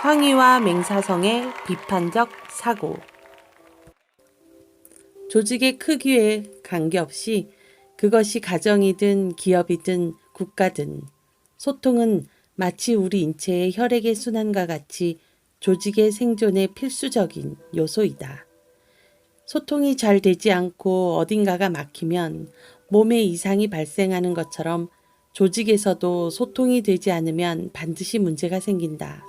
황희와 맹사성의 비판적 사고. 조직의 크기에 관계없이 그것이 가정이든 기업이든 국가든 소통은 마치 우리 인체의 혈액의 순환과 같이 조직의 생존에 필수적인 요소이다. 소통이 잘 되지 않고 어딘가가 막히면 몸에 이상이 발생하는 것처럼 조직에서도 소통이 되지 않으면 반드시 문제가 생긴다.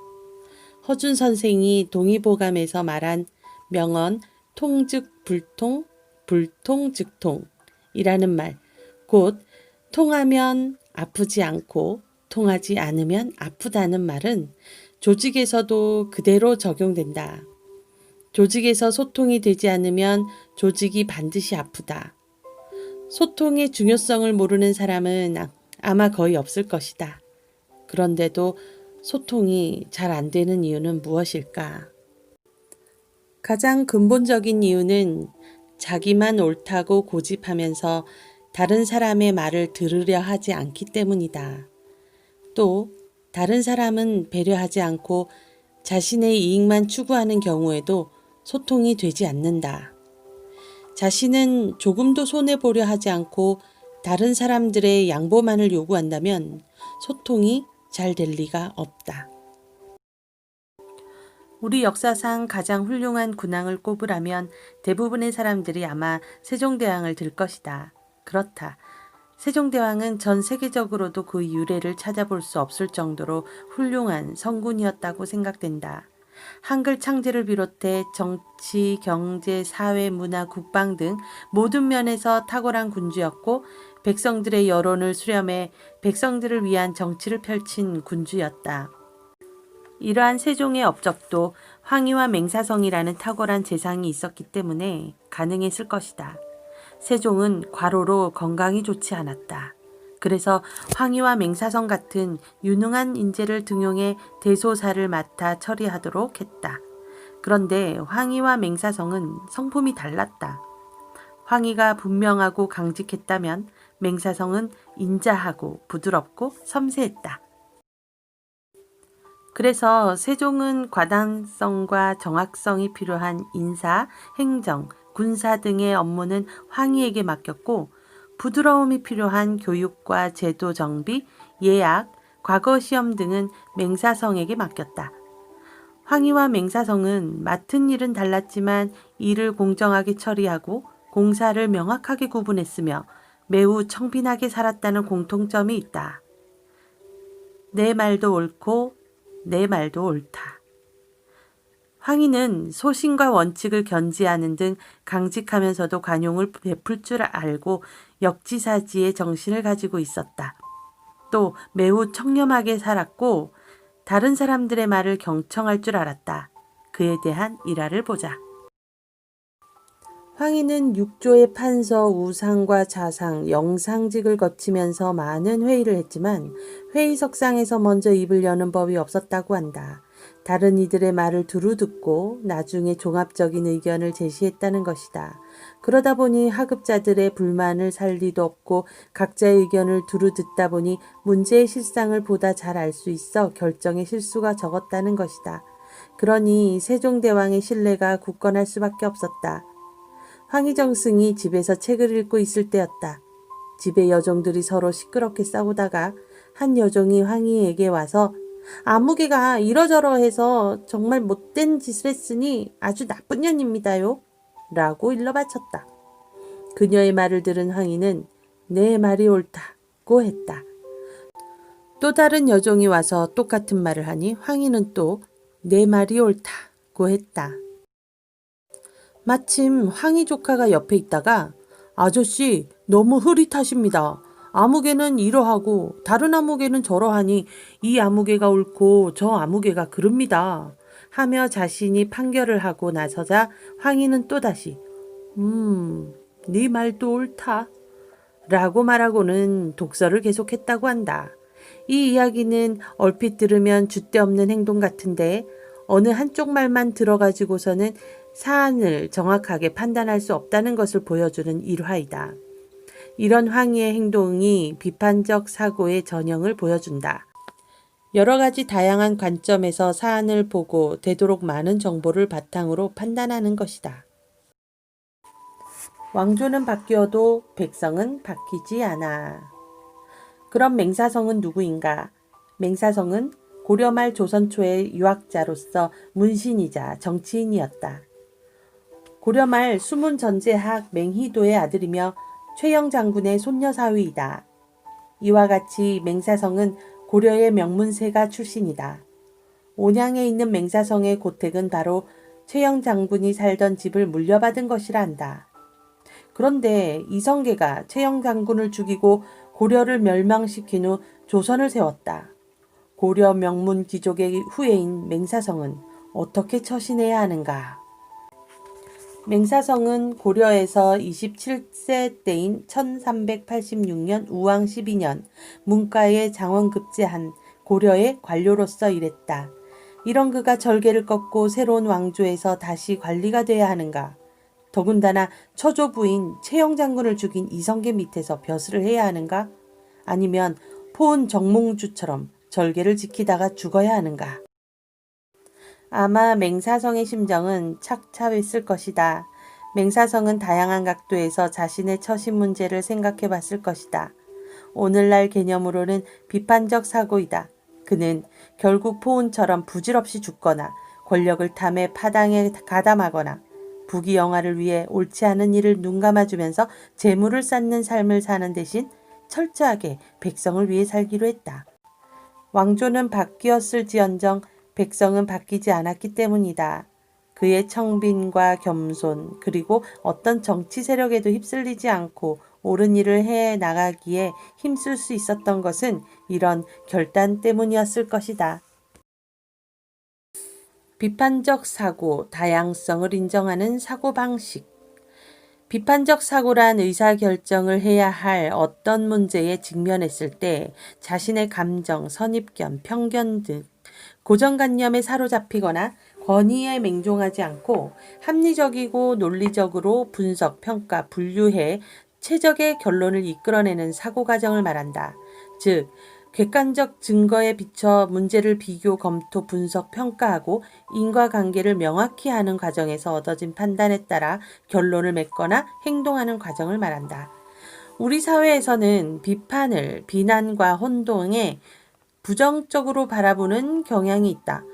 허준 선생이 동의보감에서 말한 명언 통즉 불통, 불통 즉 통이라는 말, 곧 통하면 아프지 않고 통하지 않으면 아프다는 말은 조직에서도 그대로 적용된다. 조직에서 소통이 되지 않으면 조직이 반드시 아프다. 소통의 중요성을 모르는 사람은 아마 거의 없을 것이다. 그런데도 소통이 잘 안 되는 이유는 무엇일까? 가장 근본적인 이유는 자기만 옳다고 고집하면서 다른 사람의 말을 들으려 하지 않기 때문이다. 또 다른 사람은 배려하지 않고 자신의 이익만 추구하는 경우에도 소통이 되지 않는다. 자신은 조금도 손해보려 하지 않고 다른 사람들의 양보만을 요구한다면 소통이 잘 될 리가 없다. 우리 역사상 가장 훌륭한 군왕을 꼽으라면 대부분의 사람들이 아마 세종대왕을 들 것이다. 그렇다. 세종대왕은 전 세계적으로도 그 유래를 찾아볼 수 없을 정도로 훌륭한 성군이었다고 생각된다. 한글 창제를 비롯해 정치, 경제, 사회, 문화, 국방 등 모든 면에서 탁월한 군주였고 백성들의 여론을 수렴해 백성들을 위한 정치를 펼친 군주였다. 이러한 세종의 업적도 황희와 맹사성이라는 탁월한 재상이 있었기 때문에 가능했을 것이다. 세종은 과로로 건강이 좋지 않았다. 그래서 황희와 맹사성 같은 유능한 인재를 등용해 대소사를 맡아 처리하도록 했다. 그런데 황희와 맹사성은 성품이 달랐다. 황희가 분명하고 강직했다면 맹사성은 인자하고 부드럽고 섬세했다. 그래서 세종은 과단성과 정확성이 필요한 인사, 행정, 군사 등의 업무는 황희에게 맡겼고 부드러움이 필요한 교육과 제도 정비, 예약, 과거 시험 등은 맹사성에게 맡겼다. 황희와 맹사성은 맡은 일은 달랐지만 일을 공정하게 처리하고 공사를 명확하게 구분했으며 매우 청빈하게 살았다는 공통점이 있다. 내 말도 옳고 내 말도 옳다. 황희는 소신과 원칙을 견지하는 등 강직하면서도 관용을 베풀 줄 알고 역지사지의 정신을 가지고 있었다. 또 매우 청렴하게 살았고 다른 사람들의 말을 경청할 줄 알았다. 그에 대한 일화를 보자. 황희는 육조의 판서, 우상과 자상, 영상직을 거치면서 많은 회의를 했지만 회의석상에서 먼저 입을 여는 법이 없었다고 한다. 다른 이들의 말을 두루 듣고 나중에 종합적인 의견을 제시했다는 것이다. 그러다 보니 하급자들의 불만을 살 리도 없고 각자의 의견을 두루 듣다 보니 문제의 실상을 보다 잘 알 수 있어 결정의 실수가 적었다는 것이다. 그러니 세종대왕의 신뢰가 굳건할 수밖에 없었다. 황희정승이 집에서 책을 읽고 있을 때였다. 집의 여종들이 서로 시끄럽게 싸우다가 한 여종이 황희에게 와서 아무개가 이러저러 해서 정말 못된 짓을 했으니 아주 나쁜 년입니다요. 라고 일러바쳤다. 그녀의 말을 들은 황희는 내 말이 옳다고 했다. 또 다른 여종이 와서 똑같은 말을 하니 황희는 또 내 말이 옳다고 했다. 마침 황희 조카가 옆에 있다가 아저씨 너무 흐릿하십니다. 아무개는 이러하고 다른 아무개는 저러하니 이 아무개가 옳고 저 아무개가 그릅니다. 하며 자신이 판결을 하고 나서자 황희는 또다시 네 말도 옳다 라고 말하고는 독서를 계속했다고 한다. 이 이야기는 얼핏 들으면 줏대없는 행동 같은데 어느 한쪽 말만 들어가지고서는 사안을 정확하게 판단할 수 없다는 것을 보여주는 일화이다. 이런 황희의 행동이 비판적 사고의 전형을 보여준다. 여러 가지 다양한 관점에서 사안을 보고 되도록 많은 정보를 바탕으로 판단하는 것이다. 왕조는 바뀌어도 백성은 바뀌지 않아. 그럼 맹사성은 누구인가? 맹사성은 고려 말 조선 초의 유학자로서 문신이자 정치인이었다. 고려 말 수문 전제학 맹희도의 아들이며 최영 장군의 손녀 사위이다. 이와 같이 맹사성은 고려의 명문세가 출신이다. 온양에 있는 맹사성의 고택은 바로 최영 장군이 살던 집을 물려받은 것이라 한다. 그런데 이성계가 최영 장군을 죽이고 고려를 멸망시킨 후 조선을 세웠다. 고려 명문 귀족의 후예인 맹사성은 어떻게 처신해야 하는가? 맹사성은 고려에서 27세 때인 1386년 우왕 12년 문과에 장원급제한 고려의 관료로서 일했다. 이런 그가 절개를 꺾고 새로운 왕조에서 다시 관리가 돼야 하는가? 더군다나 처조 부인 최영 장군을 죽인 이성계 밑에서 벼슬을 해야 하는가? 아니면 포은 정몽주처럼 절개를 지키다가 죽어야 하는가? 아마 맹사성의 심정은 착잡했을 것이다. 맹사성은 다양한 각도에서 자신의 처신 문제를 생각해 봤을 것이다. 오늘날 개념으로는 비판적 사고이다. 그는 결국 포은처럼 부질없이 죽거나 권력을 탐해 파당에 가담하거나 부귀영화를 위해 옳지 않은 일을 눈감아주면서 재물을 쌓는 삶을 사는 대신 철저하게 백성을 위해 살기로 했다. 왕조는 바뀌었을지언정 백성은 바뀌지 않았기 때문이다. 그의 청빈과 겸손 그리고 어떤 정치 세력에도 휩쓸리지 않고 옳은 일을 해 나가기에 힘쓸 수 있었던 것은 이런 결단 때문이었을 것이다. 비판적 사고, 다양성을 인정하는 사고방식. 비판적 사고란 의사결정을 해야 할 어떤 문제에 직면했을 때 자신의 감정, 선입견, 편견 등 고정관념에 사로잡히거나 권위에 맹종하지 않고 합리적이고 논리적으로 분석, 평가, 분류해 최적의 결론을 이끌어내는 사고 과정을 말한다. 즉, 객관적 증거에 비춰 문제를 비교, 검토, 분석, 평가하고 인과관계를 명확히 하는 과정에서 얻어진 판단에 따라 결론을 맺거나 행동하는 과정을 말한다. 우리 사회에서는 비판을 비난과 혼동에 부정적으로 바라보는 경향이 있다.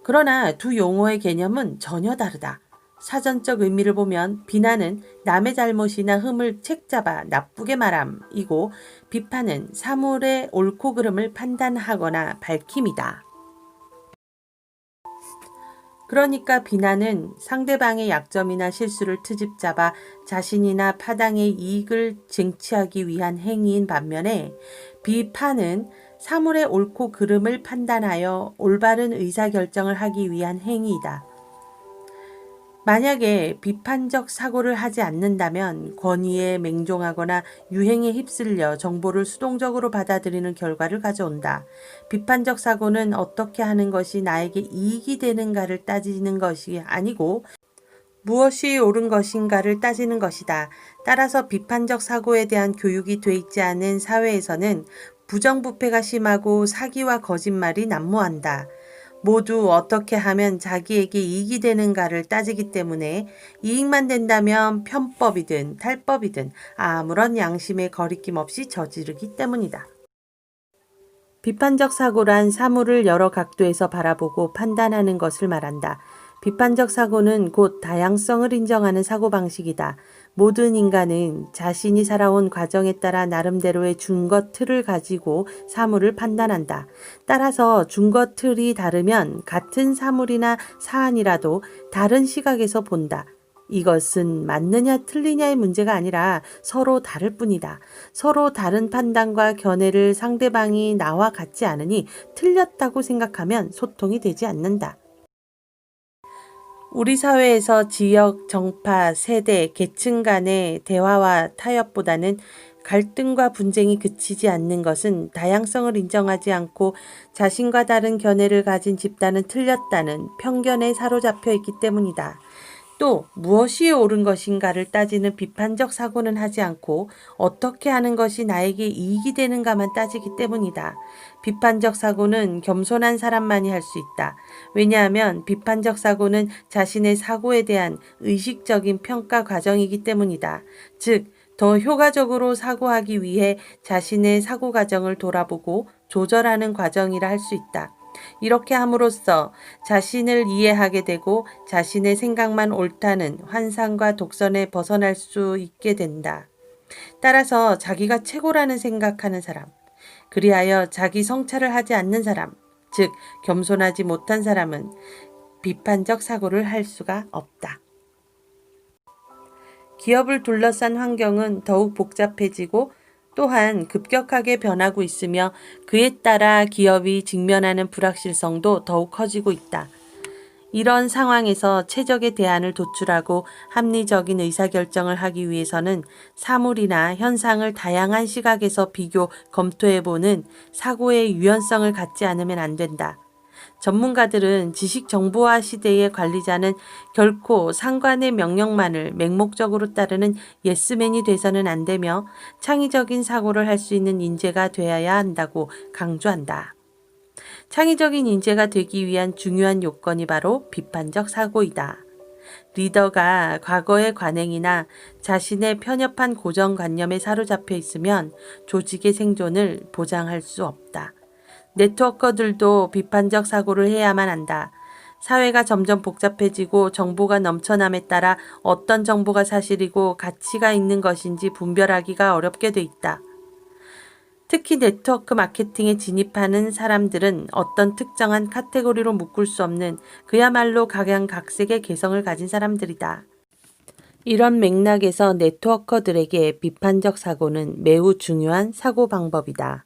그러나 두 용어의 개념은 전혀 다르다. 사전적 의미를 보면 비난은 남의 잘못이나 흠을 책잡아 나쁘게 말함이고 비판은 사물의 옳고 그름을 판단하거나 밝힘이다. 그러니까 비난은 상대방의 약점이나 실수를 트집잡아 자신이나 파당의 이익을 쟁취하기 위한 행위인 반면에 비판은 사물의 옳고 그름을 판단하여 올바른 의사결정을 하기 위한 행위이다. 만약에 비판적 사고를 하지 않는다면 권위에 맹종하거나 유행에 휩쓸려 정보를 수동적으로 받아들이는 결과를 가져온다. 비판적 사고는 어떻게 하는 것이 나에게 이익이 되는가를 따지는 것이 아니고 무엇이 옳은 것인가를 따지는 것이다. 따라서 비판적 사고에 대한 교육이 돼 있지 않은 사회에서는 부정부패가 심하고 사기와 거짓말이 난무한다. 모두 어떻게 하면 자기에게 이익이 되는가를 따지기 때문에 이익만 된다면 편법이든 탈법이든 아무런 양심의 거리낌 없이 저지르기 때문이다. 비판적 사고란 사물을 여러 각도에서 바라보고 판단하는 것을 말한다. 비판적 사고는 곧 다양성을 인정하는 사고방식이다. 모든 인간은 자신이 살아온 과정에 따라 나름대로의 준거 틀을 가지고 사물을 판단한다. 따라서 준거 틀이 다르면 같은 사물이나 사안이라도 다른 시각에서 본다. 이것은 맞느냐 틀리냐의 문제가 아니라 서로 다를 뿐이다. 서로 다른 판단과 견해를 상대방이 나와 같지 않으니 틀렸다고 생각하면 소통이 되지 않는다. 우리 사회에서 지역, 정파, 세대, 계층 간의 대화와 타협보다는 갈등과 분쟁이 그치지 않는 것은 다양성을 인정하지 않고 자신과 다른 견해를 가진 집단은 틀렸다는 편견에 사로잡혀 있기 때문이다. 또 무엇이 옳은 것인가를 따지는 비판적 사고는 하지 않고 어떻게 하는 것이 나에게 이익이 되는가만 따지기 때문이다. 비판적 사고는 겸손한 사람만이 할 수 있다. 왜냐하면 비판적 사고는 자신의 사고에 대한 의식적인 평가 과정이기 때문이다. 즉, 더 효과적으로 사고하기 위해 자신의 사고 과정을 돌아보고 조절하는 과정이라 할 수 있다. 이렇게 함으로써 자신을 이해하게 되고 자신의 생각만 옳다는 환상과 독선에 벗어날 수 있게 된다. 따라서 자기가 최고라는 생각하는 사람, 그리하여 자기 성찰을 하지 않는 사람, 즉 겸손하지 못한 사람은 비판적 사고를 할 수가 없다. 기업을 둘러싼 환경은 더욱 복잡해지고 또한 급격하게 변하고 있으며 그에 따라 기업이 직면하는 불확실성도 더욱 커지고 있다. 이런 상황에서 최적의 대안을 도출하고 합리적인 의사결정을 하기 위해서는 사물이나 현상을 다양한 시각에서 비교, 검토해보는 사고의 유연성을 갖지 않으면 안 된다. 전문가들은 지식 정보화 시대의 관리자는 결코 상관의 명령만을 맹목적으로 따르는 예스맨이 돼서는 안 되며 창의적인 사고를 할 수 있는 인재가 되어야 한다고 강조한다. 창의적인 인재가 되기 위한 중요한 요건이 바로 비판적 사고이다. 리더가 과거의 관행이나 자신의 편협한 고정관념에 사로잡혀 있으면 조직의 생존을 보장할 수 없다. 네트워커들도 비판적 사고를 해야만 한다. 사회가 점점 복잡해지고 정보가 넘쳐남에 따라 어떤 정보가 사실이고 가치가 있는 것인지 분별하기가 어렵게 돼 있다. 특히 네트워크 마케팅에 진입하는 사람들은 어떤 특정한 카테고리로 묶을 수 없는 그야말로 각양각색의 개성을 가진 사람들이다. 이런 맥락에서 네트워커들에게 비판적 사고는 매우 중요한 사고 방법이다.